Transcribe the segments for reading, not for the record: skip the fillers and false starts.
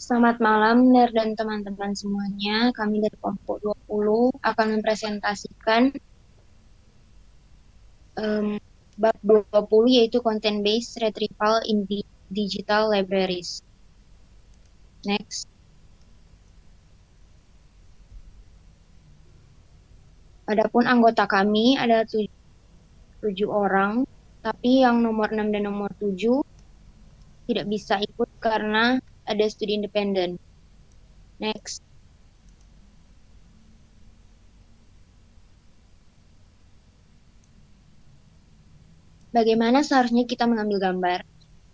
Selamat malam, Ner dan teman-teman semuanya. Kami dari kelompok 20 akan mempresentasikan em, bab 20 yaitu Content Based Retrieval in Digital Libraries. Next. Adapun anggota kami ada 7 orang, tapi yang nomor 6 dan nomor 7 tidak bisa ikut karena ada studi independen. Next. Bagaimana seharusnya kita mengambil gambar?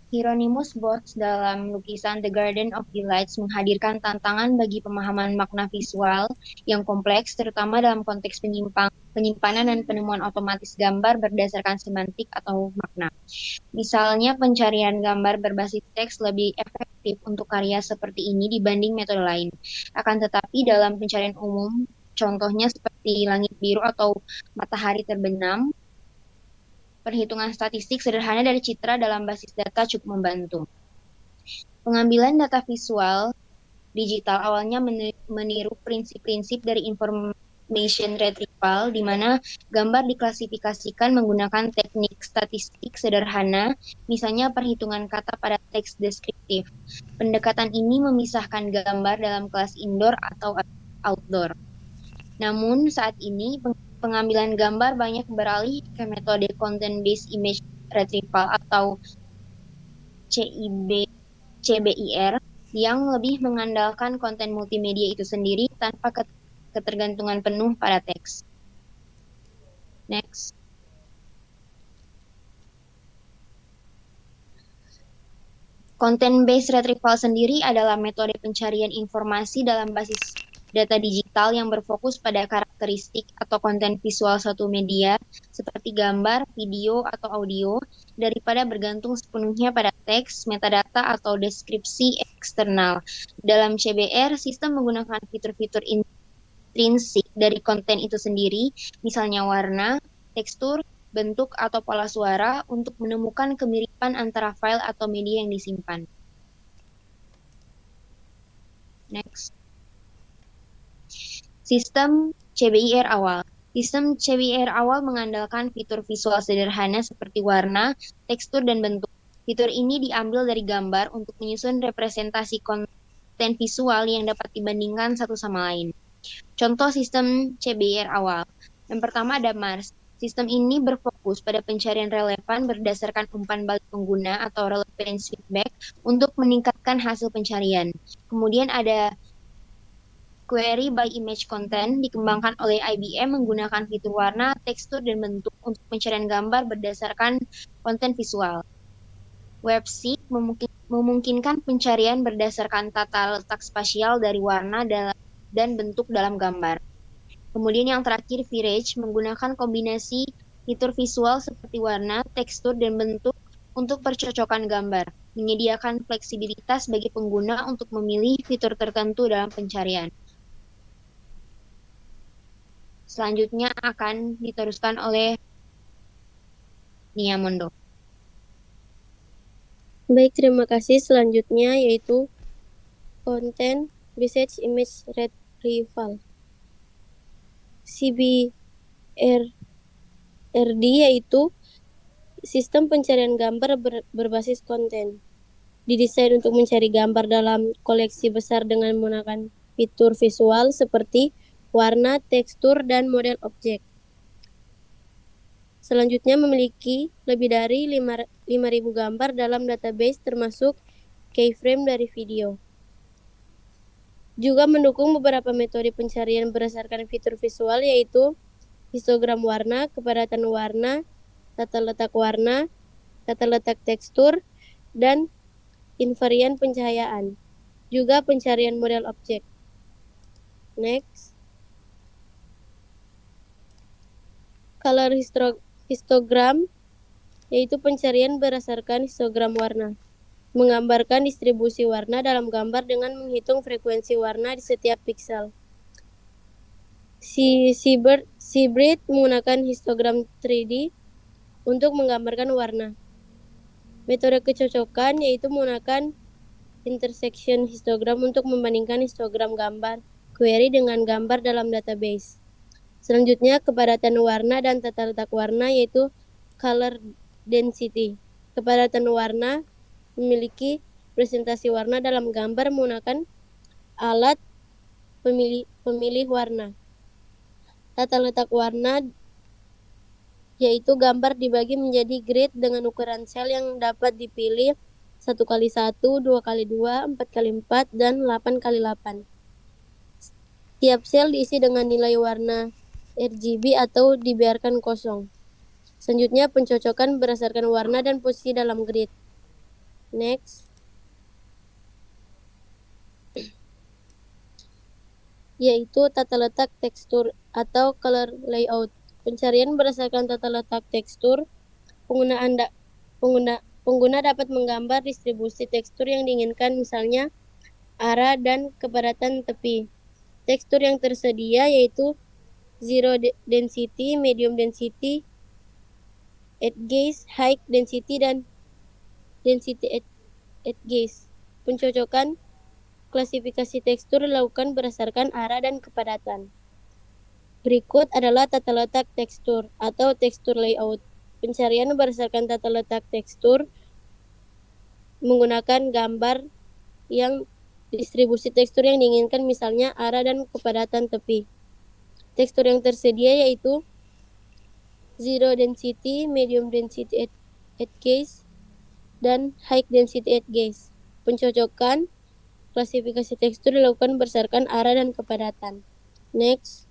Hieronymus Bosch dalam lukisan The Garden of Delights menghadirkan tantangan bagi pemahaman makna visual yang kompleks, terutama dalam konteks penyimpanan dan penemuan otomatis gambar berdasarkan semantik atau makna. Misalnya, pencarian gambar berbasis teks lebih efektif untuk karya seperti ini dibanding metode lain. Akan tetapi, dalam pencarian umum, contohnya seperti langit biru atau matahari terbenam, perhitungan statistik sederhana dari citra dalam basis data cukup membantu. Pengambilan data visual digital awalnya meniru prinsip-prinsip dari information retrieval, di mana gambar diklasifikasikan menggunakan teknik statistik sederhana, misalnya perhitungan kata pada teks deskriptif. Pendekatan ini memisahkan gambar dalam kelas indoor atau outdoor. Namun saat ini pengambilan gambar banyak beralih ke metode Content-Based Image Retrieval atau CBIR yang lebih mengandalkan konten multimedia itu sendiri tanpa ketergantungan penuh pada teks. Next. Content-based retrieval sendiri adalah metode pencarian informasi dalam basis data digital yang berfokus pada karakteristik atau konten visual suatu media, seperti gambar, video, atau audio, daripada bergantung sepenuhnya pada teks, metadata, atau deskripsi eksternal. Dalam CBR, sistem menggunakan fitur-fitur intrinsik dari konten itu sendiri, misalnya warna, tekstur, bentuk, atau pola suara untuk menemukan kemiripan antara file atau media yang disimpan. Next. Sistem CBIR awal. Sistem CBIR awal mengandalkan fitur visual sederhana seperti warna, tekstur, dan bentuk. Fitur ini diambil dari gambar untuk menyusun representasi konten visual yang dapat dibandingkan satu sama lain. Contoh sistem CBIR awal. Yang pertama ada Mars. Sistem ini berfokus pada pencarian relevan berdasarkan umpan balik pengguna atau relevance feedback untuk meningkatkan hasil pencarian. Kemudian ada Query by Image Content dikembangkan oleh IBM menggunakan fitur warna, tekstur, dan bentuk untuk pencarian gambar berdasarkan konten visual. WebSeek memungkinkan pencarian berdasarkan tata letak spasial dari warna dan bentuk dalam gambar. Kemudian yang terakhir, Virage menggunakan kombinasi fitur visual seperti warna, tekstur, dan bentuk untuk percocokan gambar, menyediakan fleksibilitas bagi pengguna untuk memilih fitur tertentu dalam pencarian. Selanjutnya akan diteruskan oleh Nia Mondo. Baik, terima kasih. Selanjutnya yaitu Content Based Image Retrieval. CBRD yaitu sistem pencarian gambar berbasis konten. Didesain untuk mencari gambar dalam koleksi besar dengan menggunakan fitur visual seperti warna, tekstur, dan model objek. Selanjutnya memiliki lebih dari 5.000 gambar dalam database termasuk keyframe dari video. Juga mendukung beberapa metode pencarian berdasarkan fitur visual yaitu histogram warna, kepadatan warna, tata letak warna, tata letak tekstur, dan invarian pencahayaan. Juga pencarian model objek. Next. Color histogram yaitu pencarian berdasarkan histogram warna. Menggambarkan distribusi warna dalam gambar dengan menghitung frekuensi warna di setiap piksel. Seabird menggunakan histogram 3D untuk menggambarkan warna. Metode kecocokan yaitu menggunakan intersection histogram untuk membandingkan histogram gambar query dengan gambar dalam database. Selanjutnya, kepadatan warna dan tata letak warna, yaitu color density. Kepadatan warna memiliki presentasi warna dalam gambar menggunakan alat pemilih warna. Tata letak warna yaitu gambar dibagi menjadi grid dengan ukuran sel yang dapat dipilih 1x1, 2x2, 4x4, dan 8x8. Tiap sel diisi dengan nilai warna RGB atau dibiarkan kosong. Selanjutnya, pencocokan berdasarkan warna dan posisi dalam grid. Next. Yaitu tata letak tekstur atau color layout. Pencarian berdasarkan tata letak tekstur, pengguna dapat menggambar distribusi tekstur yang diinginkan, misalnya arah dan kepadatan tepi. Tekstur yang tersedia yaitu zero density, medium density, edge gaze, high density, dan density edge gaze. Pencocokan klasifikasi tekstur dilakukan berdasarkan arah dan kepadatan. Berikut adalah tata letak tekstur atau tekstur layout. Pencarian berdasarkan tata letak tekstur menggunakan gambar yang distribusi tekstur yang diinginkan, misalnya arah dan kepadatan tepi. Tekstur yang tersedia yaitu zero density, medium density edge gaze, dan high density edge gaze. Pencocokan klasifikasi tekstur dilakukan berdasarkan arah dan kepadatan. Next.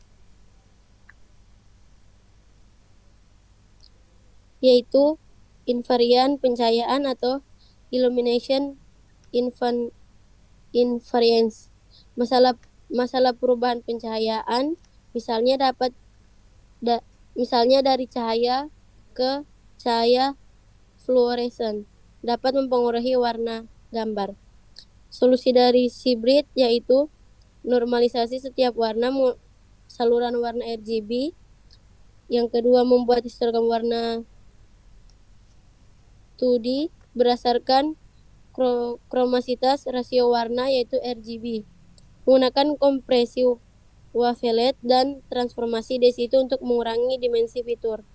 Yaitu invarian pencahayaan atau illumination invariance. Masalah perubahan pencahayaan misalnya dari cahaya ke cahaya fluoresen dapat mempengaruhi warna gambar. Solusi dari Seibert yaitu normalisasi setiap warna saluran warna RGB. Yang kedua, membuat histogram warna 2D berdasarkan kromasitas rasio warna yaitu RGB. Menggunakan kompresi wavelet dan transformasi di situ untuk mengurangi dimensi fitur.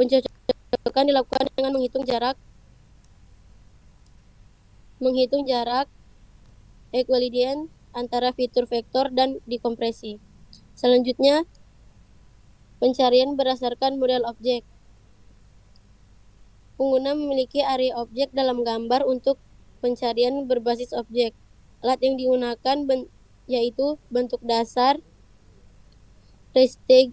Pencocokan dilakukan dengan menghitung jarak Euclidean antara fitur vektor dan dikompresi. Selanjutnya, pencarian berdasarkan model objek. Pengguna memiliki area objek dalam gambar untuk pencarian berbasis objek. Alat yang digunakan yaitu bentuk dasar, raster,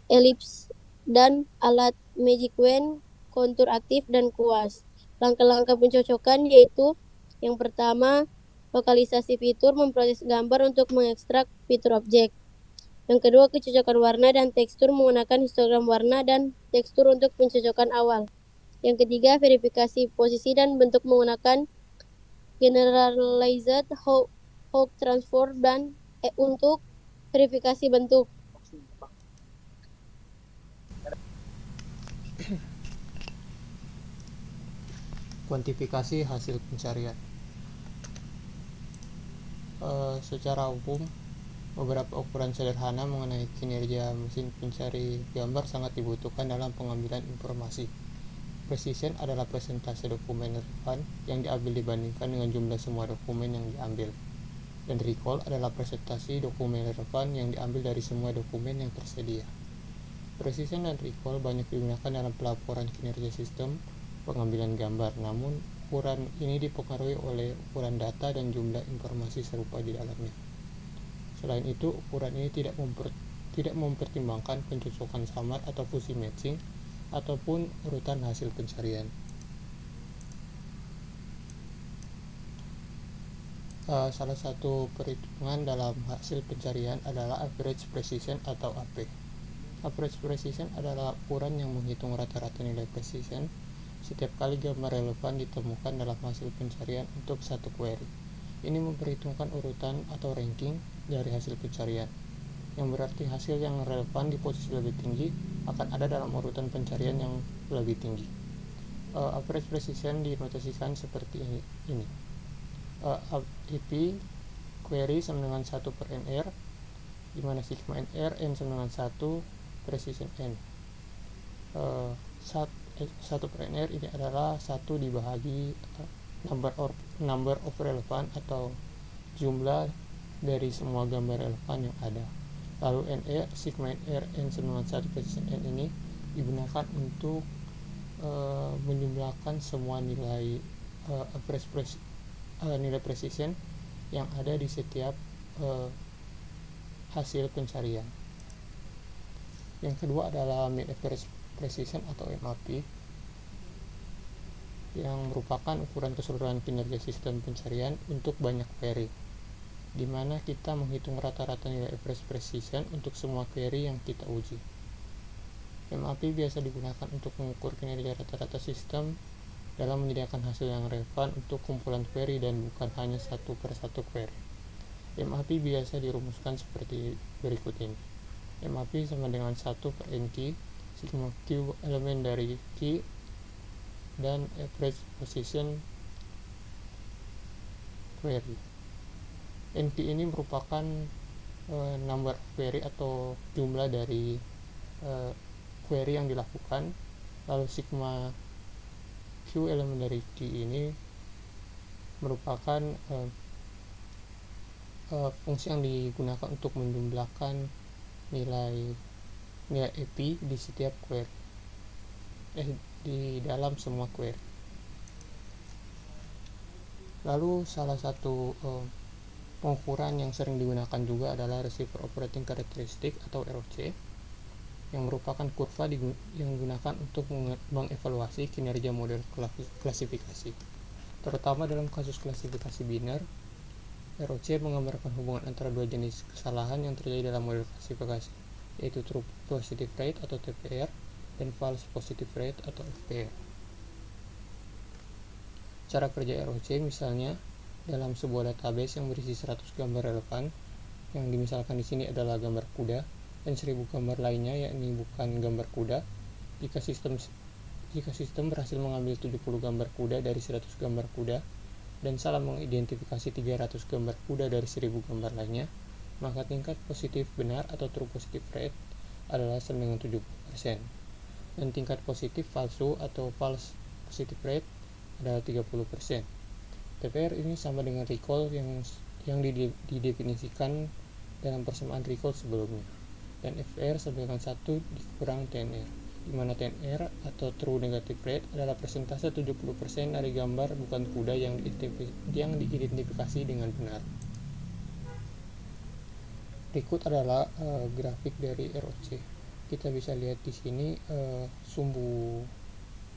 elips, dan alat magic wand, kontur aktif, dan kuas. Langkah-langkah pencocokan yaitu yang pertama, lokalisasi fitur, memproses gambar untuk mengekstrak fitur objek. Yang kedua, kecocokan warna dan tekstur menggunakan histogram warna dan tekstur untuk pencocokan awal. Yang ketiga, verifikasi posisi dan bentuk menggunakan generalized Hopf transform dan untuk verifikasi bentuk. Kuantifikasi hasil pencarian. Secara umum, beberapa ukuran sederhana mengenai kinerja mesin pencari gambar sangat dibutuhkan dalam pengambilan informasi. Precision adalah presentase dokumen relevan yang diambil dibandingkan dengan jumlah semua dokumen yang diambil. Dan recall adalah presentasi dokumen relevan yang diambil dari semua dokumen yang tersedia. Precision dan recall banyak digunakan dalam pelaporan kinerja sistem pengambilan gambar, namun ukuran ini dipengaruhi oleh ukuran data dan jumlah informasi serupa di dalamnya. Selain itu, ukuran ini tidak mempertimbangkan pencocokan samar atau fusi matching ataupun urutan hasil pencarian. Salah satu perhitungan dalam hasil pencarian adalah average precision atau AP. Average precision adalah ukuran yang menghitung rata-rata nilai precision setiap kali gambar relevan ditemukan dalam hasil pencarian untuk satu query. Ini memperhitungkan urutan atau ranking dari hasil pencarian, yang berarti hasil yang relevan di posisi lebih tinggi akan ada dalam urutan pencarian yang lebih tinggi. Average precision dinotasikan seperti ini. AP query sama dengan 1 per NR, di mana sigma NR N sama dengan 1, precision N. 1 per NR ini adalah 1 dibahagi number of relevant atau jumlah dari semua gambar relevan yang ada. Lalu NR, sigma NR N sama dengan 1 precision N ini digunakan untuk menjumlahkan semua nilai nilai precision yang ada di setiap hasil pencarian. Yang kedua adalah mean average precision atau MAP, yang merupakan ukuran keseluruhan kinerja sistem pencarian untuk banyak query, di mana kita menghitung rata-rata nilai average precision untuk semua query yang kita uji. MAP biasa digunakan untuk mengukur kinerja rata-rata sistem dalam menyediakan hasil yang relevan untuk kumpulan query dan bukan hanya satu per satu query. MAP biasa dirumuskan seperti berikut ini. MAP sama dengan 1 per N key, sigma Q elemen dari key, dan average position query. NQ ini merupakan number query atau jumlah dari query yang dilakukan, lalu sigma Q elemen dari Q ini merupakan fungsi yang digunakan untuk menjumlahkan nilai AP di setiap query, di dalam semua query. Lalu salah satu pengukuran yang sering digunakan juga adalah receiver operating characteristic atau ROC, yang merupakan kurva yang digunakan untuk mengevaluasi kinerja model klasifikasi. Terutama dalam kasus klasifikasi biner, ROC menggambarkan hubungan antara dua jenis kesalahan yang terjadi dalam model klasifikasi, yaitu true positive rate atau TPR dan false positive rate atau FPR. Cara kerja ROC misalnya dalam sebuah database yang berisi 100 gambar relevan, yang dimisalkan di sini adalah gambar kuda, dan 1000 gambar lainnya yakni bukan gambar kuda. Jika sistem berhasil mengambil 70 gambar kuda dari 100 gambar kuda dan salah mengidentifikasi 300 gambar kuda dari 1000 gambar lainnya, maka tingkat positif benar atau true positive rate adalah sama dengan 70%, dan tingkat positif palsu atau false positive rate adalah 30%. TPR ini sama dengan recall yang didefinisikan dalam persamaan recall sebelumnya, dan FPR sama dengan 1 dikurang TNR, di mana TNR atau true negative rate adalah persentase 70% dari gambar bukan kuda yang diidentifikasi dengan benar. Berikut adalah grafik dari ROC. Kita bisa lihat di sini sumbu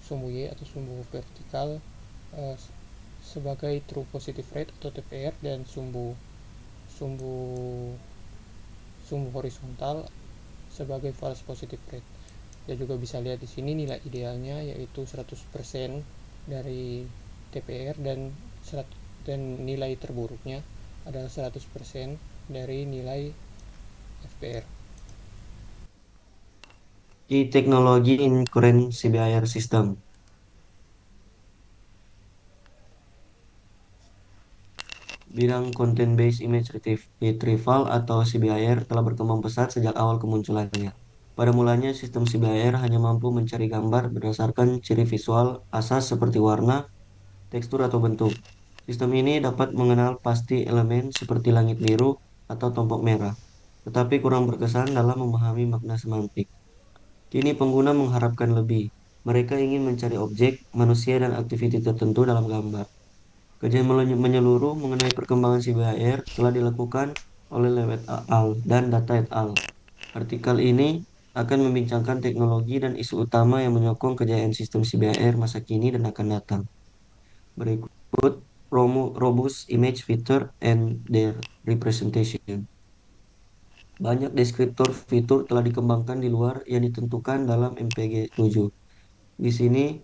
Y atau sumbu vertikal sebagai true positive rate atau TPR, dan sumbu horizontal sebagai false positive rate. Kita juga bisa lihat di sini nilai idealnya yaitu 100% dari TPR, dan nilai terburuknya adalah 100% dari nilai FPR. Key technology in current CBIR system. Bidang Content Based Image Retrieval atau CBIR telah berkembang pesat sejak awal kemunculannya. Pada mulanya, sistem CBIR hanya mampu mencari gambar berdasarkan ciri visual asas seperti warna, tekstur, atau bentuk. Sistem ini dapat mengenal pasti elemen seperti langit biru atau tombok merah, tetapi kurang berkesan dalam memahami makna semantik. Kini pengguna mengharapkan lebih. Mereka ingin mencari objek, manusia, dan aktiviti tertentu dalam gambar. Kajian menyeluruh mengenai perkembangan CBIR telah dilakukan oleh Lewet et al. Dan Data et al. Artikel ini akan membincangkan teknologi dan isu utama yang menyokong kejayaan sistem CBIR masa kini dan akan datang. Berikut robust image feature and their representation. Banyak deskriptor fitur telah dikembangkan di luar yang ditentukan dalam MPG 7. Di sini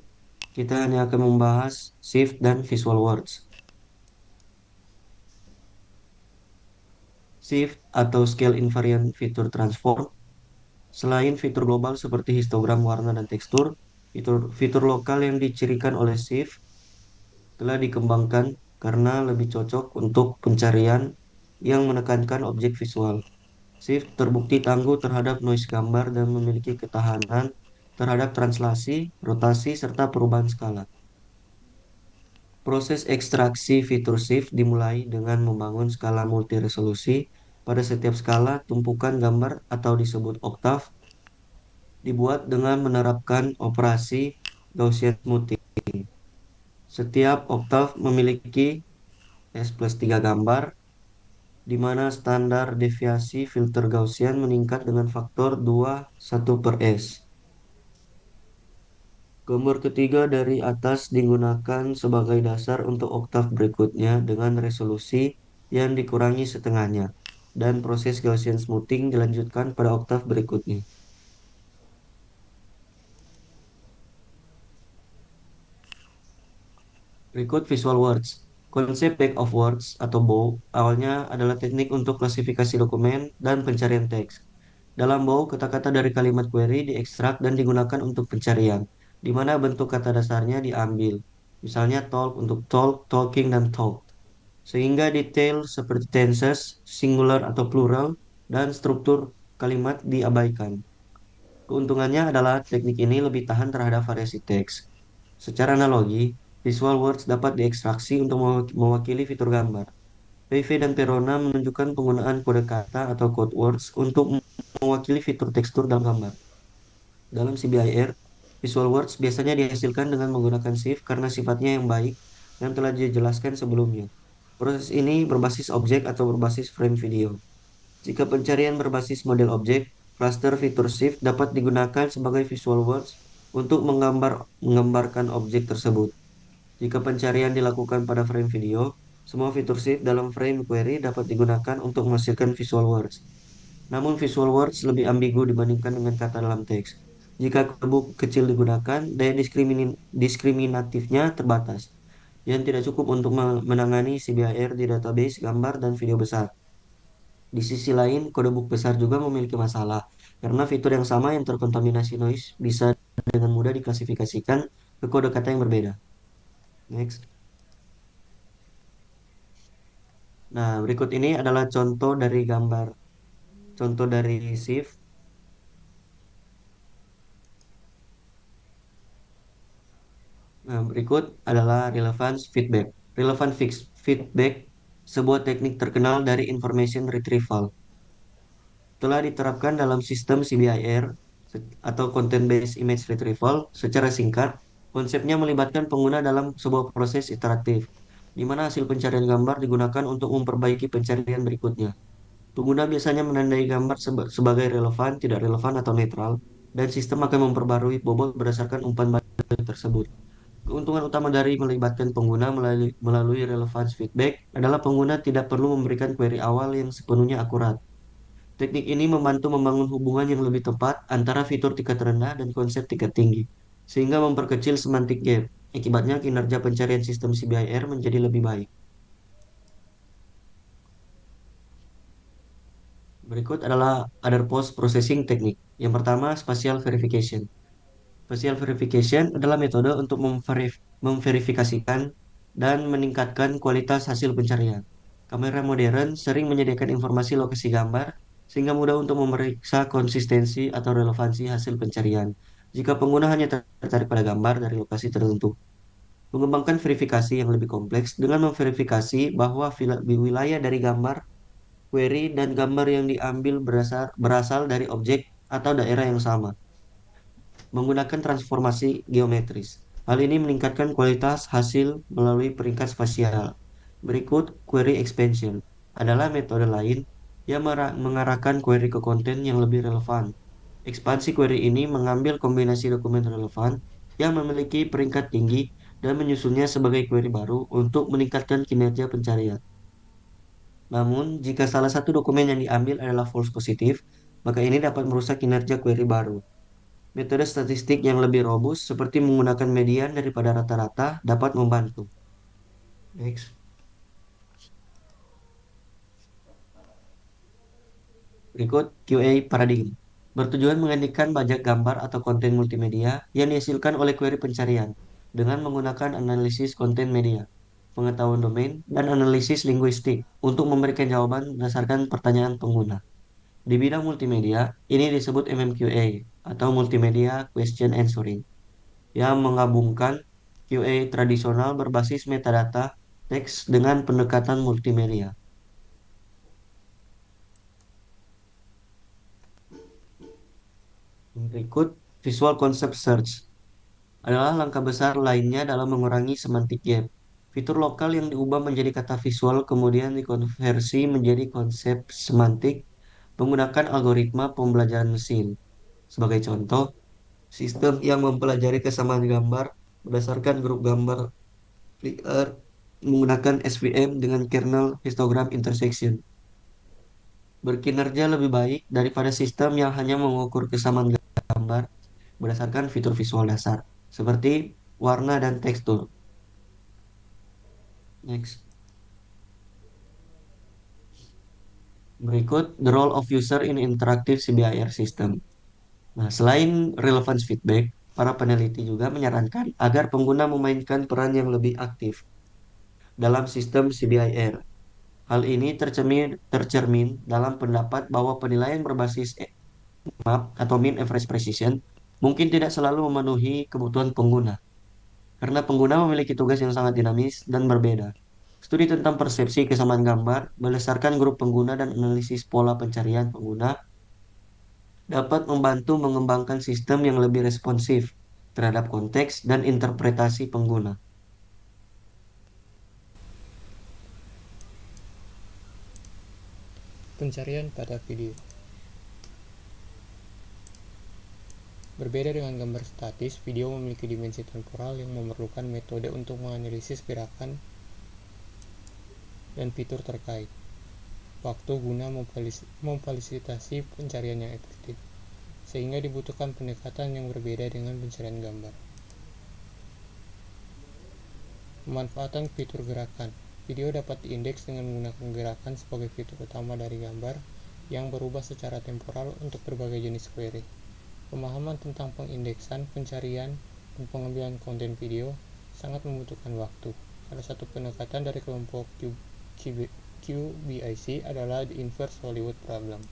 kita hanya akan membahas shift dan visual words. Shift atau scale invariant fitur transform. Selain fitur global seperti histogram warna dan tekstur, fitur lokal yang dicirikan oleh shift telah dikembangkan karena lebih cocok untuk pencarian yang menekankan objek visual. Shift terbukti tangguh terhadap noise gambar dan memiliki ketahanan terhadap translasi, rotasi, serta perubahan skala. Proses ekstraksi fitur Shift dimulai dengan membangun skala multiresolusi. Pada setiap skala, tumpukan gambar atau disebut oktav dibuat dengan menerapkan operasi Gaussian smoothing. Setiap oktav memiliki S plus 3 gambar, di mana standar deviasi filter Gaussian meningkat dengan faktor 2 1/S. Gambar ketiga dari atas digunakan sebagai dasar untuk oktav berikutnya dengan resolusi yang dikurangi setengahnya, dan proses Gaussian smoothing dilanjutkan pada oktav berikutnya. Berikut visual words. Konsep back of words atau bow awalnya adalah teknik untuk klasifikasi dokumen dan pencarian teks. Dalam bow, kata-kata dari kalimat query diekstrak dan digunakan untuk pencarian, di mana bentuk kata dasarnya diambil. Misalnya talk untuk talk, talking, dan talk. Sehingga detail seperti tenses, singular atau plural, dan struktur kalimat diabaikan. Keuntungannya adalah teknik ini lebih tahan terhadap variasi teks. Secara analogi, visual words dapat diekstraksi untuk mewakili fitur gambar. PV dan Perona menunjukkan penggunaan kode kata atau code words untuk mewakili fitur tekstur dalam gambar. Dalam CBIR, visual words biasanya dihasilkan dengan menggunakan shift karena sifatnya yang baik yang telah dijelaskan sebelumnya. Proses ini berbasis objek atau berbasis frame video. Jika pencarian berbasis model objek, cluster fitur shift dapat digunakan sebagai visual words untuk menggambarkan objek tersebut. Jika pencarian dilakukan pada frame video, semua fitur shift dalam frame query dapat digunakan untuk menghasilkan visual words. Namun visual words lebih ambigu dibandingkan dengan kata dalam teks. Jika kode kecil digunakan, daya diskriminatifnya terbatas, yang tidak cukup untuk menangani CBIR di database gambar dan video besar. Di sisi lain, kode book besar juga memiliki masalah, karena fitur yang sama yang terkontaminasi noise bisa dengan mudah diklasifikasikan ke kode kata yang berbeda. Next. Nah, berikut ini adalah contoh dari gambar, contoh dari shift. Nah, berikut adalah relevance feedback. Relevant fix feedback, sebuah teknik terkenal dari information retrieval, telah diterapkan dalam sistem CBIR atau Content Based Image Retrieval. Secara singkat, konsepnya melibatkan pengguna dalam sebuah proses iteratif, di mana hasil pencarian gambar digunakan untuk memperbaiki pencarian berikutnya. Pengguna biasanya menandai gambar sebagai relevan, tidak relevan, atau netral, dan sistem akan memperbarui bobot berdasarkan umpan balik tersebut. Keuntungan utama dari melibatkan pengguna melalui relevance feedback adalah pengguna tidak perlu memberikan query awal yang sepenuhnya akurat. Teknik ini membantu membangun hubungan yang lebih tepat antara fitur tingkat rendah dan konsep tingkat tinggi, sehingga memperkecil semantic gap. Akibatnya kinerja pencarian sistem CBIR menjadi lebih baik. Berikut adalah other post processing teknik. Yang pertama, spatial verification. Spatial verification adalah metode untuk memverifikasikan dan meningkatkan kualitas hasil pencarian. Kamera modern sering menyediakan informasi lokasi gambar sehingga mudah untuk memeriksa konsistensi atau relevansi hasil pencarian jika pengguna hanya tertarik pada gambar dari lokasi tertentu. Mengembangkan verifikasi yang lebih kompleks dengan memverifikasi bahwa wilayah dari gambar, query, dan gambar yang diambil berasal dari objek atau daerah yang sama menggunakan transformasi geometris. Hal ini meningkatkan kualitas hasil melalui peringkat spasial. Berikut query expansion adalah metode lain yang mengarahkan query ke konten yang lebih relevan. Ekspansi query ini mengambil kombinasi dokumen relevan yang memiliki peringkat tinggi dan menyusunnya sebagai query baru untuk meningkatkan kinerja pencarian. Namun, jika salah satu dokumen yang diambil adalah false positif, maka ini dapat merusak kinerja query baru. Metode statistik yang lebih robust seperti menggunakan median daripada rata-rata dapat membantu. Next. Berikut QA paradigm. Bertujuan menggantikan banyak gambar atau konten multimedia yang dihasilkan oleh query pencarian dengan menggunakan analisis konten media. pengetahuan domain, dan analisis linguistik untuk memberikan jawaban berdasarkan pertanyaan pengguna. Di bidang multimedia, ini disebut MMQA atau Multimedia Question Answering, yang menggabungkan QA tradisional berbasis metadata teks dengan pendekatan multimedia. Berikut, Visual Concept Search adalah langkah besar lainnya dalam mengurangi semantic gap. Fitur lokal yang diubah menjadi kata visual kemudian dikonversi menjadi konsep semantik menggunakan algoritma pembelajaran mesin. Sebagai contoh, sistem yang mempelajari kesamaan gambar berdasarkan grup gambar Flickr menggunakan SVM dengan kernel histogram intersection berkinerja lebih baik daripada sistem yang hanya mengukur kesamaan gambar berdasarkan fitur visual dasar, seperti warna dan tekstur. Next. Berikut, the role of user in interactive CBIR system. Nah, selain relevance feedback, para peneliti juga menyarankan agar pengguna memainkan peran yang lebih aktif dalam sistem CBIR. Hal ini tercermin dalam pendapat bahwa penilaian berbasis MAP atau Mean Average Precision mungkin tidak selalu memenuhi kebutuhan pengguna, karena pengguna memiliki tugas yang sangat dinamis dan berbeda. Studi tentang persepsi kesamaan gambar berdasarkan grup pengguna dan analisis pola pencarian pengguna dapat membantu mengembangkan sistem yang lebih responsif terhadap konteks dan interpretasi pengguna. Pencarian pada video. Berbeda dengan gambar statis, video memiliki dimensi temporal yang memerlukan metode untuk menganalisis gerakan dan fitur terkait waktu guna memfasilitasi pencarian yang efektif, sehingga dibutuhkan pendekatan yang berbeda dengan pencarian gambar. Pemanfaatan fitur gerakan. Video dapat diindeks dengan menggunakan gerakan sebagai fitur utama dari gambar yang berubah secara temporal untuk berbagai jenis query. Pemahaman tentang pengindeksan, pencarian, dan pengambilan konten video sangat membutuhkan waktu. Salah satu pendekatan dari kelompok QBIC adalah the inverse Hollywood problem.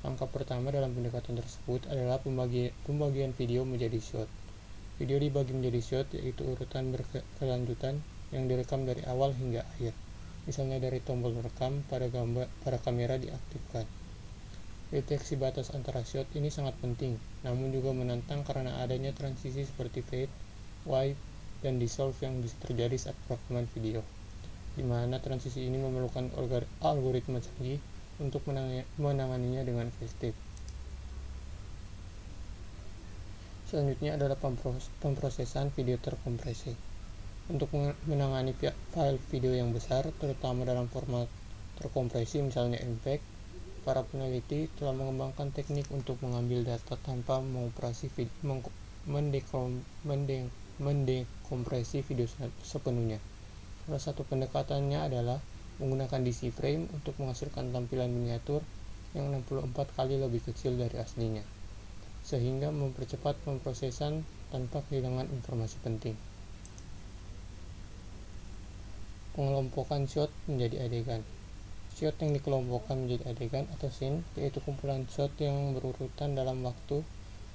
Langkah pertama dalam pendekatan tersebut adalah pembagian video menjadi shot. Video dibagi menjadi shot, yaitu urutan berkelanjutan yang direkam dari awal hingga akhir. Misalnya dari tombol merekam pada kamera diaktifkan. Deteksi batas antara shot ini sangat penting, namun juga menantang karena adanya transisi seperti fade, wipe, dan dissolve yang bisa terjadi saat perekaman video, di mana transisi ini memerlukan algoritma canggih untuk menanganinya dengan efektif. Selanjutnya adalah pemrosesan video terkompresi. Untuk menangani file video yang besar, terutama dalam format terkompresi misalnya MPEG, para peneliti telah mengembangkan teknik untuk mengambil data tanpa mendekompresi video sepenuhnya. Salah satu pendekatannya adalah menggunakan DC frame untuk menghasilkan tampilan miniatur yang 64 kali lebih kecil dari aslinya, sehingga mempercepat pemrosesan tanpa kehilangan informasi penting. Pengelompokan shot menjadi adegan. Shot yang dikelompokkan menjadi adegan atau scene, yaitu kumpulan shot yang berurutan dalam waktu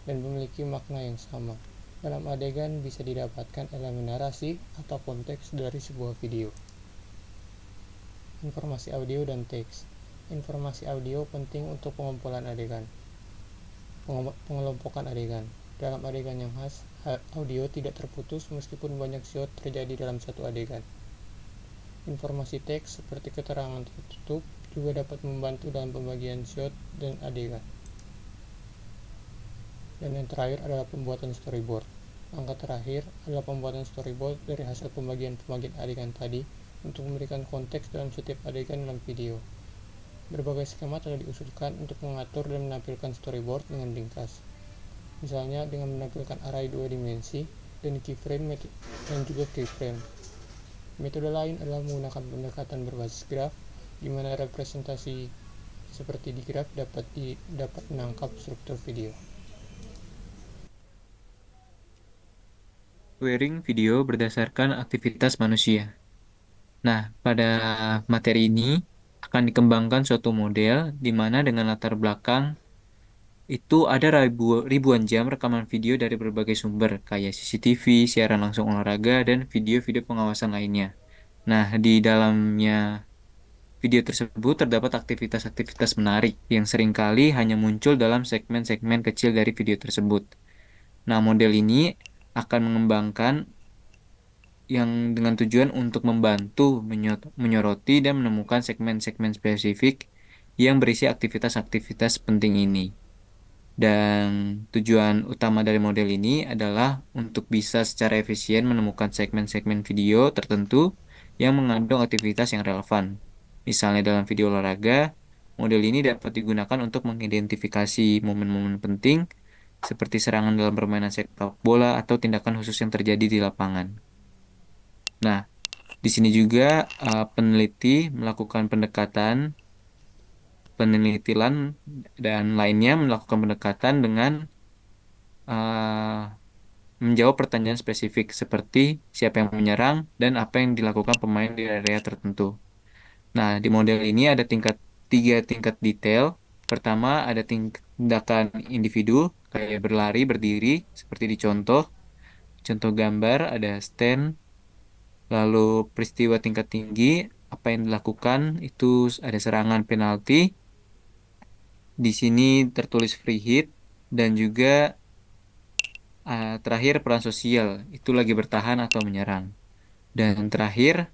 dan memiliki makna yang sama. Dalam adegan bisa didapatkan elemen narasi atau konteks dari sebuah video. Informasi audio dan teks. Informasi audio penting untuk pengumpulan adegan. Pengelompokan adegan. Dalam adegan yang khas, audio tidak terputus meskipun banyak shot terjadi dalam satu adegan. Informasi teks seperti keterangan tertutup juga dapat membantu dalam pembagian shot dan adegan. Dan yang terakhir adalah pembuatan storyboard. Langkah terakhir adalah pembuatan storyboard dari hasil pembagian adegan tadi untuk memberikan konteks dalam setiap adegan dalam video. Berbagai skema telah diusulkan untuk mengatur dan menampilkan storyboard dengan ringkas. Misalnya dengan menampilkan array 2 dimensi dan keyframe dan juga keyframe. Metode lain adalah menggunakan pendekatan berbasis graf, di mana representasi seperti di graf dapat menangkap struktur video. querying video berdasarkan aktivitas manusia. Nah, pada materi ini akan dikembangkan suatu model di mana dengan latar belakang itu ada ribuan jam rekaman video dari berbagai sumber, kayak CCTV, siaran langsung olahraga, dan video-video pengawasan lainnya. Nah, di dalamnya video tersebut terdapat aktivitas-aktivitas menarik yang seringkali hanya muncul dalam segmen-segmen kecil dari video tersebut. Nah, model ini akan mengembangkan yang dengan tujuan untuk membantu menyoroti dan menemukan segmen-segmen spesifik yang berisi aktivitas-aktivitas penting ini. Dan tujuan utama dari model ini adalah untuk bisa secara efisien menemukan segmen-segmen video tertentu yang mengandung aktivitas yang relevan. Misalnya dalam video olahraga, model ini dapat digunakan untuk mengidentifikasi momen-momen penting seperti serangan dalam permainan sepak bola atau tindakan khusus yang terjadi di lapangan. Nah, di sini juga peneliti melakukan penelitian dan lainnya melakukan pendekatan dengan menjawab pertanyaan spesifik seperti siapa yang menyerang dan apa yang dilakukan pemain di area tertentu. Nah, di model ini ada tiga tingkat detail. Pertama, ada tindakan individu kayak berlari, berdiri, seperti di contoh gambar ada stand. Lalu peristiwa tingkat tinggi, apa yang dilakukan itu ada serangan penalti. Di sini tertulis free hit dan juga terakhir peran sosial, itu lagi bertahan atau menyerang. Dan terakhir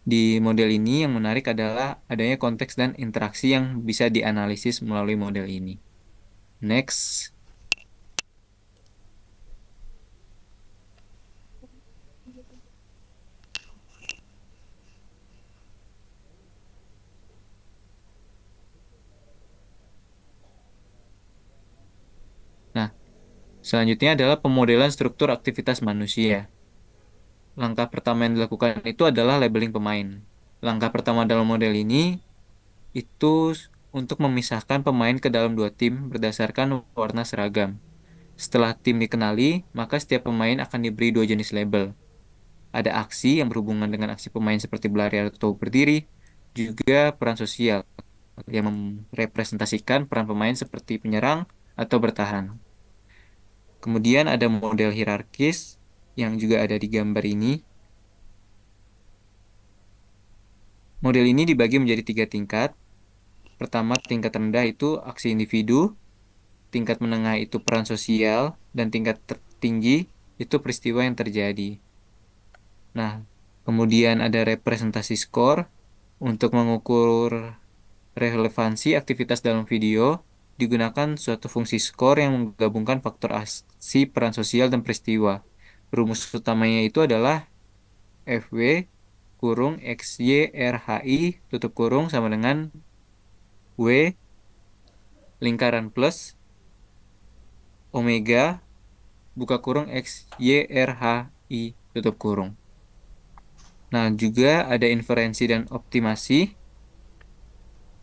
di model ini yang menarik adalah adanya konteks dan interaksi yang bisa dianalisis melalui model ini. Next. Nah, selanjutnya adalah pemodelan struktur aktivitas manusia. Langkah pertama yang dilakukan itu adalah labeling pemain. Langkah pertama dalam model ini itu untuk memisahkan pemain ke dalam dua tim berdasarkan warna seragam. Setelah tim dikenali, maka setiap pemain akan diberi dua jenis label. Ada aksi yang berhubungan dengan aksi pemain seperti berlari atau berdiri, juga peran sosial yang merepresentasikan peran pemain seperti penyerang atau bertahan. Kemudian ada model hierarkis yang juga ada di gambar ini. Model ini dibagi menjadi 3 tingkat. Pertama, tingkat rendah itu aksi individu, tingkat menengah itu peran sosial, dan tingkat tertinggi itu peristiwa yang terjadi. Nah, kemudian ada representasi skor untuk mengukur relevansi aktivitas dalam video. Digunakan suatu fungsi skor yang menggabungkan faktor aksi, peran sosial, dan peristiwa. Rumus utamanya itu adalah FW kurung XY tutup kurung sama dengan W lingkaran plus omega buka kurung XY tutup kurung. Nah, juga ada inferensi dan optimasi.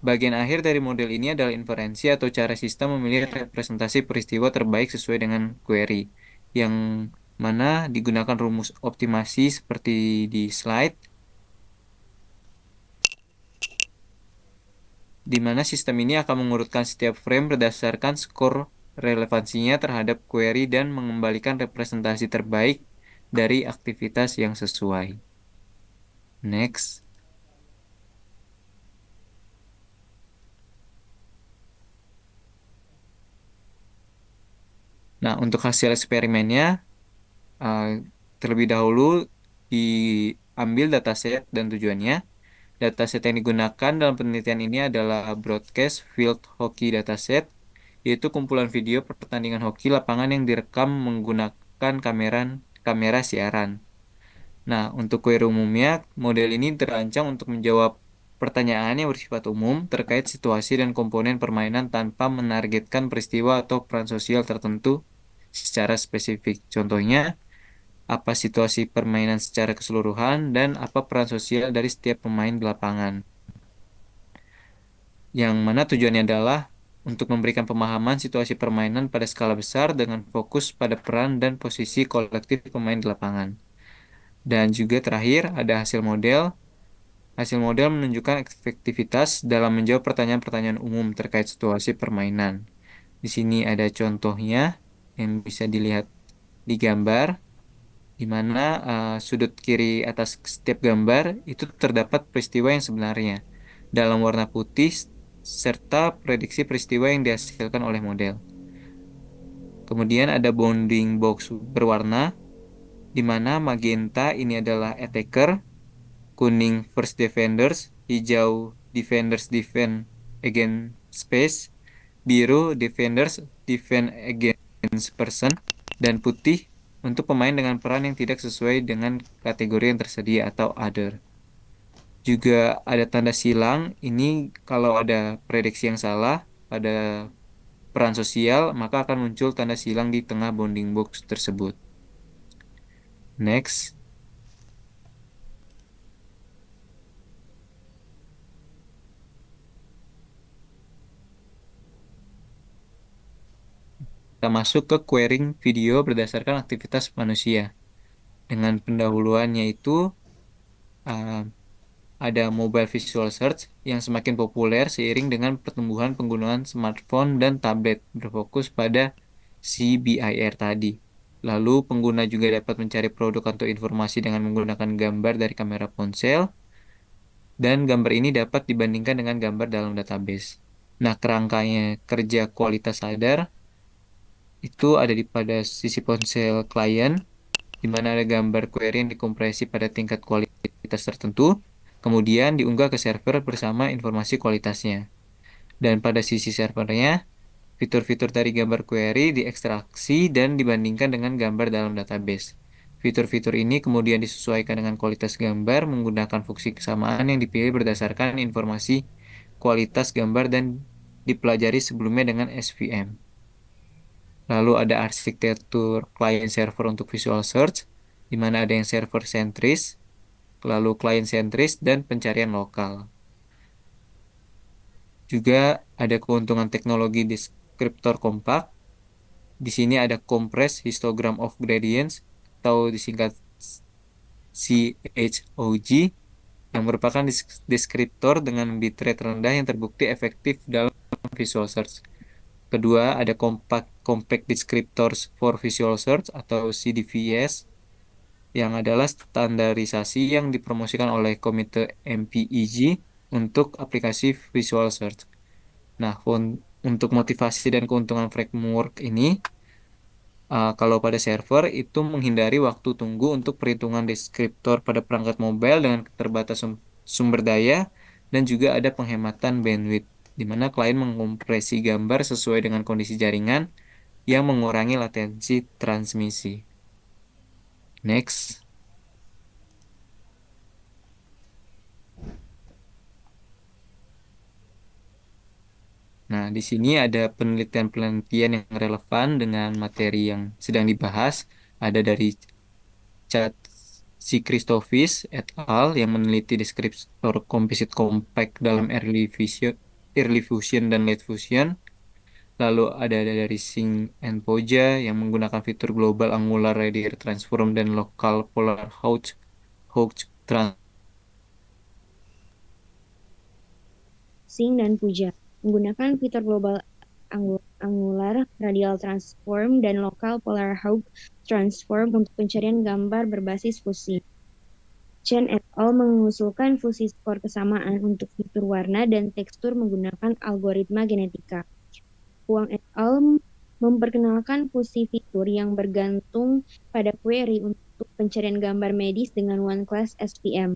Bagian akhir dari model ini adalah inferensi atau cara sistem memilih representasi peristiwa terbaik sesuai dengan query, yang mana digunakan rumus optimasi seperti di slide, di mana sistem ini akan mengurutkan setiap frame berdasarkan skor relevansinya terhadap query dan mengembalikan representasi terbaik dari aktivitas yang sesuai. Next. Nah, untuk hasil eksperimennya, terlebih dahulu diambil dataset dan tujuannya. Dataset yang digunakan dalam penelitian ini adalah Broadcast Field Hockey Dataset, yaitu kumpulan video pertandingan hoki lapangan yang direkam menggunakan kamera siaran. Nah, untuk query umumnya, model ini terancang untuk menjawab pertanyaan yang bersifat umum terkait situasi dan komponen permainan tanpa menargetkan peristiwa atau peran sosial tertentu secara spesifik. Contohnya, apa situasi permainan secara keseluruhan dan apa peran sosial dari setiap pemain di lapangan. Yang mana tujuannya adalah untuk memberikan pemahaman situasi permainan pada skala besar dengan fokus pada peran dan posisi kolektif pemain di lapangan. Dan juga terakhir ada hasil model. Hasil model menunjukkan efektivitas dalam menjawab pertanyaan-pertanyaan umum terkait situasi permainan. Di sini ada contohnya yang bisa dilihat di gambar, di mana sudut kiri atas setiap gambar itu terdapat peristiwa yang sebenarnya dalam warna putih serta prediksi peristiwa yang dihasilkan oleh model. Kemudian ada bounding box berwarna, di mana magenta ini adalah attacker, kuning first defenders, hijau defenders defend against space, biru defenders defend against person, dan putih untuk pemain dengan peran yang tidak sesuai dengan kategori yang tersedia atau other. Juga ada tanda silang, ini kalau ada prediksi yang salah pada peran sosial, maka akan muncul tanda silang di tengah bounding box tersebut. Next. Kita masuk ke querying video berdasarkan aktivitas manusia. Dengan pendahuluannya itu uh, ada mobile visual search yang semakin populer seiring dengan pertumbuhan penggunaan smartphone dan tablet berfokus pada CBIR tadi. Lalu pengguna juga dapat mencari produk atau informasi dengan menggunakan gambar dari kamera ponsel, dan gambar ini dapat dibandingkan dengan gambar dalam database. Nah, kerangkanya kerja kualitas sadar itu ada pada sisi ponsel klien, di mana ada gambar query yang dikompresi pada tingkat kualitas tertentu, kemudian diunggah ke server bersama informasi kualitasnya. Dan pada sisi servernya, fitur-fitur dari gambar query diekstraksi dan dibandingkan dengan gambar dalam database. Fitur-fitur ini kemudian disesuaikan dengan kualitas gambar menggunakan fungsi kesamaan yang dipilih berdasarkan informasi kualitas gambar dan dipelajari sebelumnya dengan SVM. Lalu ada arsitektur client server untuk visual search, di mana ada yang server sentris, lalu client sentris, dan pencarian lokal. Juga ada keuntungan teknologi deskriptor kompak. Di sini ada compressed histogram of gradients atau disingkat CHOG yang merupakan deskriptor dengan bitrate rendah yang terbukti efektif dalam visual search. Kedua, ada compact descriptors for visual search atau CDVS yang adalah standarisasi yang dipromosikan oleh Komite MPEG untuk aplikasi visual search. Nah, untuk motivasi dan keuntungan framework ini, kalau pada server itu menghindari waktu tunggu untuk perhitungan deskriptor pada perangkat mobile dengan keterbatasan sumber daya, dan juga ada penghematan bandwidth, di mana klien mengkompresi gambar sesuai dengan kondisi jaringan yang mengurangi latensi transmisi. Next. Nah, di sini ada penelitian-penelitian yang relevan dengan materi yang sedang dibahas. Ada dari Chad C. Christophis et al. Yang meneliti deskriptor composite compact dalam early fusion dan late fusion. Lalu ada dari Singh and Poja yang menggunakan fitur global angular radial transform dan local polar Hodge transform. Singh dan Puja menggunakan fitur global angular radial transform dan local polar Hodge transform untuk pencarian gambar berbasis fusi. Chen et al. Mengusulkan fusi skor kesamaan untuk fitur warna dan tekstur menggunakan algoritma genetika. Huang et al. Memperkenalkan fusi fitur yang bergantung pada query untuk pencarian gambar medis dengan one class SVM.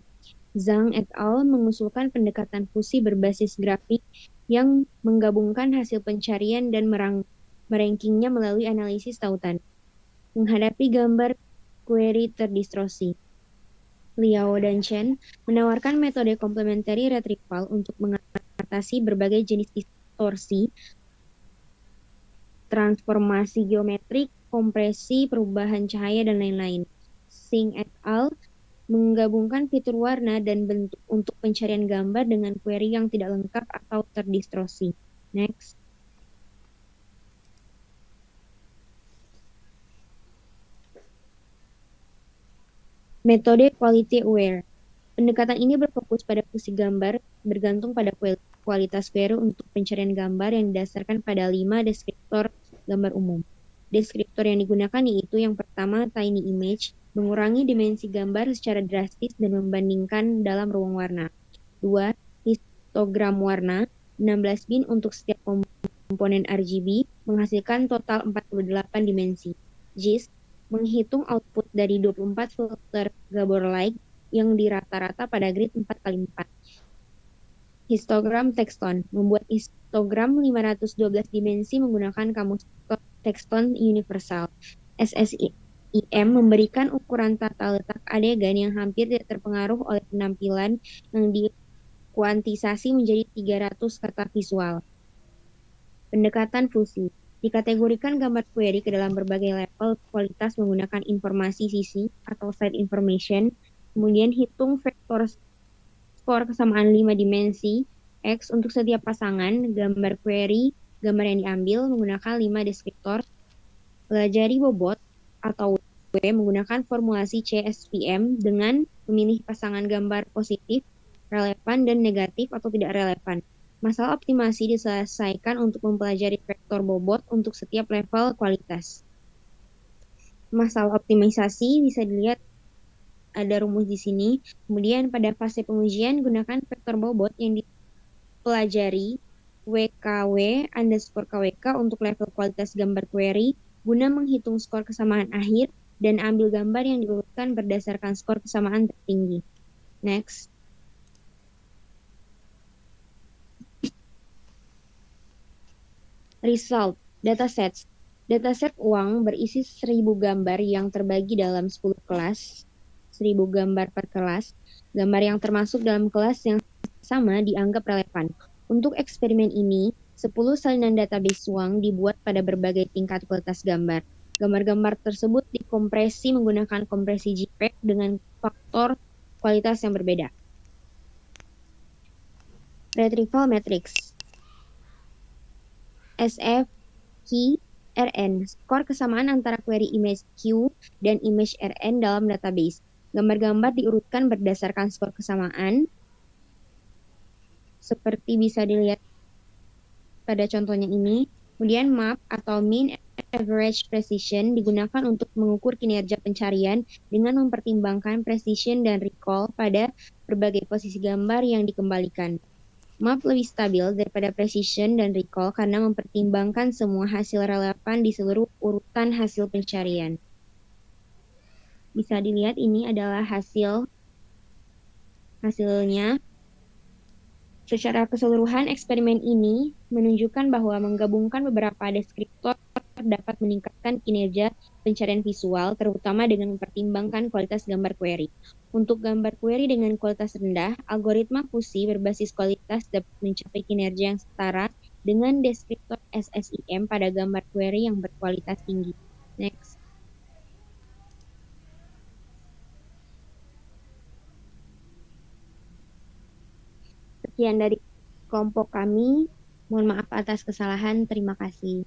Zhang et al. Mengusulkan pendekatan fusi berbasis grafik yang menggabungkan hasil pencarian dan merankingnya melalui analisis tautan. Menghadapi gambar query terdistorsi, Liao dan Chen menawarkan metode complementary retrieval untuk mengatasi berbagai jenis distorsi, transformasi geometrik, kompresi, perubahan cahaya, dan lain-lain. Singh et al. Menggabungkan fitur warna dan bentuk untuk pencarian gambar dengan query yang tidak lengkap atau terdistorsi. Next. Metode quality aware. Pendekatan ini berfokus pada fungsi gambar bergantung pada kualitas query untuk pencarian gambar yang didasarkan pada 5 deskriptor gambar umum. Deskriptor yang digunakan yaitu yang pertama, tiny image, mengurangi dimensi gambar secara drastis dan membandingkan dalam ruang warna. 2. Histogram warna, 16 bin untuk setiap komponen RGB, menghasilkan total 48 dimensi. JIS, menghitung output dari 24 filter Gabor Light yang dirata-rata pada grid 4x4. Histogram Texton, membuat histogram 512 dimensi menggunakan kamus Texton Universal. SSIM memberikan ukuran tata letak adegan yang hampir tidak terpengaruh oleh penampilan yang dikuantisasi menjadi 300 kata visual. Pendekatan fusi. Dikategorikan gambar query ke dalam berbagai level kualitas menggunakan informasi sisi atau side information, kemudian hitung vektor skor kesamaan 5 dimensi X untuk setiap pasangan gambar query, gambar yang diambil menggunakan 5 deskriptor, pelajari bobot atau W menggunakan formulasi CSVM dengan memilih pasangan gambar positif, relevan, dan negatif atau tidak relevan. Masalah optimasi diselesaikan untuk mempelajari vektor bobot untuk setiap level kualitas. Masalah optimisasi bisa dilihat ada rumus di sini. Kemudian pada fase pengujian gunakan vektor bobot yang dipelajari WKW_KWK untuk level kualitas gambar query guna menghitung skor kesamaan akhir dan ambil gambar yang diurutkan berdasarkan skor kesamaan tertinggi. Next. Result, datasets. Dataset uang berisi 1000 gambar yang terbagi dalam 10 kelas, 1000 gambar per kelas. Gambar yang termasuk dalam kelas yang sama dianggap relevan. Untuk eksperimen ini, 10 salinan database uang dibuat pada berbagai tingkat kualitas gambar. Gambar-gambar tersebut dikompresi menggunakan kompresi JPEG dengan faktor kualitas yang berbeda. Retrieval matrix. SFQ-RN, skor kesamaan antara query image Q dan image RN dalam database. Gambar-gambar diurutkan berdasarkan skor kesamaan, seperti bisa dilihat pada contohnya ini. Kemudian map atau mean average precision digunakan untuk mengukur kinerja pencarian dengan mempertimbangkan precision dan recall pada berbagai posisi gambar yang dikembalikan. Map lebih stabil daripada precision dan recall karena mempertimbangkan semua hasil relevan di seluruh urutan hasil pencarian. Bisa dilihat ini adalah hasilnya. Secara keseluruhan, eksperimen ini menunjukkan bahwa menggabungkan beberapa deskriptor dapat meningkatkan kinerja pencarian visual, terutama dengan mempertimbangkan kualitas gambar query. Untuk gambar query dengan kualitas rendah, algoritma fusi berbasis kualitas dapat mencapai kinerja yang setara dengan deskriptor SSIM pada gambar query yang berkualitas tinggi. Next. Sekian dari kelompok kami. Mohon maaf atas kesalahan. Terima kasih.